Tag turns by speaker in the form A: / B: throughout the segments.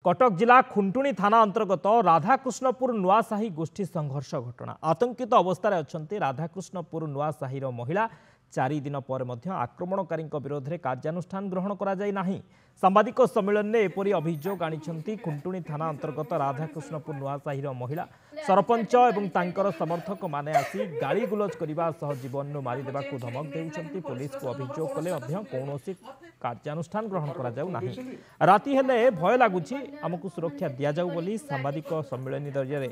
A: कटक जिला खुंटुणी थाना अंतर्गत राधाकृष्णपुर नुआसाही गोष्ठी संघर्ष घटना आतंकित अवस्था अच्छा राधाकृष्णपुर नुआसाही महिला 4 दिन पर आक्रमणकारी विरोध में कार्यानुष्ठान ग्रहण कर सांबादिक सम्मेलन में एपरी अभियोग आनी खुंटुणी थाना अंतर्गत राधाकृष्णपुर नुआसाही महिला सरपंच और तांकर समर्थक माने आसी गाली गुलज करने जीवन मारिदेवा धमक देउछंती। पुलिस को अभियोग कले कौन कार्यानुष्ठान ग्रहण कर राति हेले भय लगुच आमको सुरक्षा दि जाऊ बोली सांबादिक सम्मेलन जरिए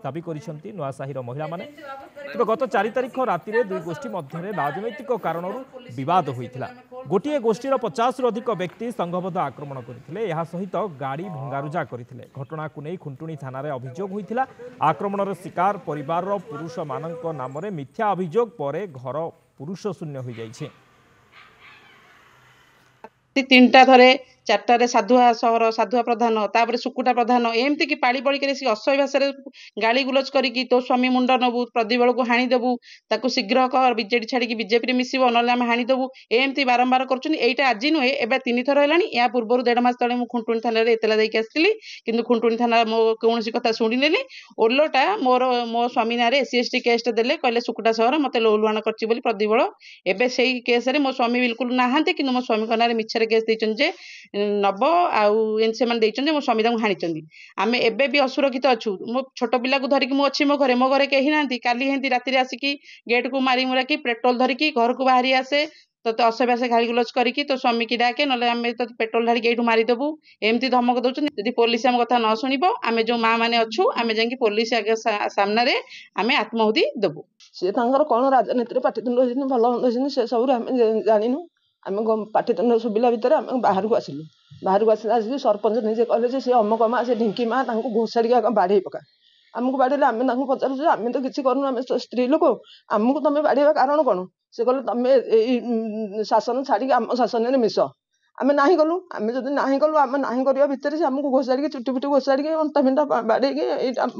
A: दाबी कर नुआसाही महिला माने। तेज गत 4 तारिख राति दुई गोष्ठी मध्य राजनैतिक कारण बद होता गोटे गोष्ठीर 50 रु अधिक व्यक्ति संघबद्ध आक्रमण करते सहित गाड़ी भंगारुजा करते घटना को नहीं खुंटुणी थाना अभियोग होता आक्रमण शिकार परिवार पुरुष मानक नाम मिथ्या अभियोग पर घर पुरुष शून्य हो जाइए।
B: 3टा थरे 4टारे साधुआ सहर साधुआ प्रधान तापर सुकुटा प्रधान एमती कि पाड़ी पड़ी कर असह्य भाषा गाली गुलज करी तो स्वामी मुंड नबू प्रदीप को हाणीदेबू ताकू शीघ्र कर बीजेडी छाड़ी बीजेपी मिसब ना आम हाणीदेबू एमती बारंबार कर आज नुहे एवं 3 थर है या पूर्व 1.5 मास तले मुझे खुंटुणी थाना एतला देकी आसती कि खुंटुणी थाना मो कौन कथा शुणिले ओलटा मोर मो स्वामी ना SC/ST केस देले कहले सुकुटा सहर मत लौलुहाण कर प्रदीप एवं से केस मो स्वामी बिल्कुल नहांती कि मो स्वामी ना मिछरे केस देते नब आने मो स्वामी हाणी आम एबे भी असुरक्षित अच्छु मो छोट पिला को धरिकी मुझे मो घरे कहीं ना काली हेंती राति आसिकी गेट को मारी मुराकी पेट्रोल धरिकी घर को बाहरी आसे तो असभ्यास गाली गुलज करी तो स्वामी की डाके ना आम तो पेट्रोल ढाड़ी ये मारिदेबू एमती धमक दौरान यदि पुलिस आम कथा न शुणव आम जो माँ मैंने अच्छु आम जा पुलिस आगे सामने आम आत्माहुति देबू
C: सी कौन राजनीति पाटितुंड भल से सब जानू आम पाटितुंड सुबिला भितर आम बाहर को आसिलु बाहर को आसिक सरपंच निजे कहले सी अमक माँ से ढिंकी माँ घोषाड़ी बाढ़े पका आमको बाड़े आम पचारू आम तो किसी करूँ आम स्त्री लोक आमको तुम बाढ़ कारण कौन से कहले तुम शासन छाड़ी आम शासन में मिस आम ना गलु आम जब ना गलु आम ना करवा भितर से आमको घोषाड़ी चुटी फुटी घोषाड़ी अंटा फिंटा बाड़े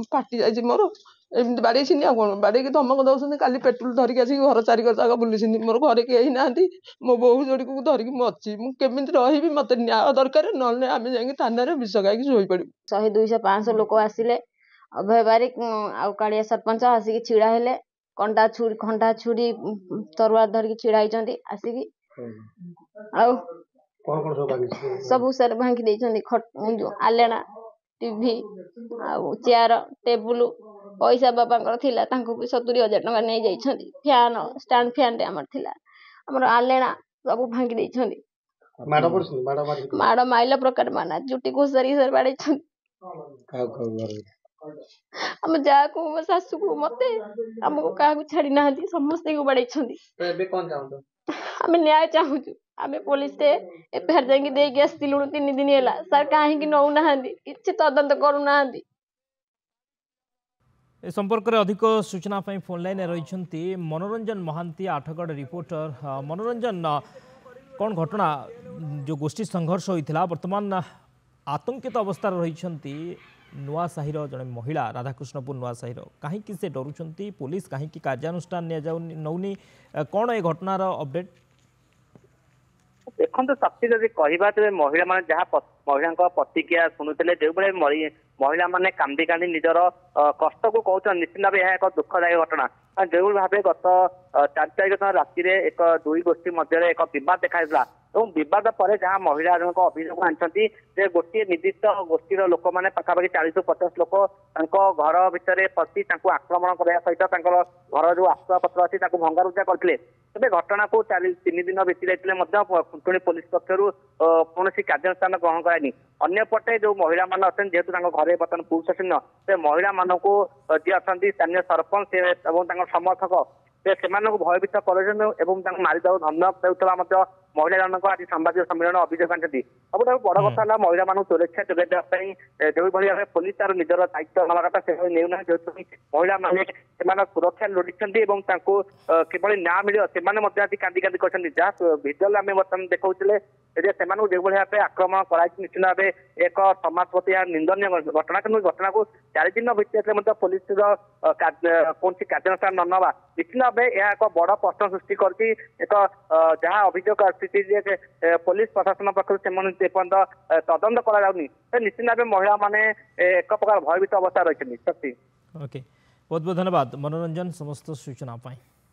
C: फाटी जाए मोर एमती बाड़े कौन बाड़े धमक दौरान काली पेट्रोल धरिकी आसिक घर 4 जाक बुली मोर घरे कहीं ना मो बोहू जोड़ी को धरिकी अच्छी मुझे रही मत न्याय दरकार ना आम जा थाना विष खाई शोई पड़ू
D: 100 200 500 लोक आसिले अभय बारिक आउ कालिया सरपंच आसिक छिड़ा हेले खंडा छुरी तरुआ धरिकी छिड़ा होती आसिक सब सर भांगी देइछन्ती आलेना टीवी चेयर टेबुल पैसा बाबा थिला तांको भी 70,000 टका नहीं जाइछन्ती फैन स्टैंड फैन आमर थिला आमर आलेना सब भांगी देइछन्ती माड़ माइला प्रकार माना जुटी घोषारी सर बाड़े आम जा को मो सासू को मते आमको क्या छाड़ी ना समस्त को बाड़े आम न्याय चाहूँ आम पुलिस से एफआईआर जाकि देकी आसलु 3 दिन है सर कहीं नौना कि तदंत करूना।
A: ए संपर्क में अधिक सूचना फोन लाइन रही मनोरंजन महांती आठगढ़ रिपोर्टर। मनोरंजन कौन घटना जो गोष्ठी संघर्ष होता बर्तमान आतंकित अवस्था रही नुआसाहीर जड़े महिला राधाकृष्णपुर नुआसाहीर कहीं से डरुंच पुलिस कहीं कार्यानुष्ठान नौनी कौन ए घटनार अपडेट
E: देखो शक्ति जब कहवा तेज महिला मैंने जहाँ महिला प्रतिक्रिया शुणुते जो भाई महिला मैंने कांदी कांदी निजर कष्ट को कहते निश्चित भाव यह एक दुखदायी घटना जो भाव गत 4 तारिख राति एक 2 गोष्ठी मध्य एक बद देखा और बद पर जहाँ महिला जनक अभियोग आनी गोटे निर्दिष्ट गोष्ठीर लोक मैंने पाखापाखि 40 ରୁ 50 लोक घर भितर पशि आक्रमण करने सहित घर जो आसुआ पत्र अच्छी भंगारुजा करते तेज घटना को 3 दिन बीती जाते खुंटुणी पुलिस पक्षर कौन कार्यानुष्ठान ग्रहण करानी अन्यपटे जो महिला मान अच्छे जेहेतु घरे बर्तमान पुरुष शून्य से महिला मान को जी अच्छा स्थानीय सरपंच समर्थक से भयभीत कर मारिदेव धमक देता महिला जनक आज सांबादिक सम्मेलन अभियोग आनी सब बड़ कथा महिला मान सुरक्षा जोगाई जो भाई पुलिस तार निजर दायित्व नवा कथा से नेउना जेहेतु महिला मैंने सुरक्षा लोड़ी किभली न्याय मिले से आज कांदी कांदी कर जहाँ भिजुआल आम बर्तमान देखते से जो भाई आक्रमण कराई निश्चित भाव एक समाज प्रति निंदनीय घटना कि घटना को 4 दिन भितर पुलिस कौन कार्यानुष्ठान न नवा निश्चित भाव यह एक बड़ प्रश्न सृष्टि करती एक जहाँ अभियोग आसी पुलिस प्रशासन पक्ष तदंत करानी निश्चित भाव महिला माने एक प्रकार भयभीत अवस्था रही।
A: ओके बहुत बहुत धन्यवाद मनोरंजन समस्त सूचना पाई।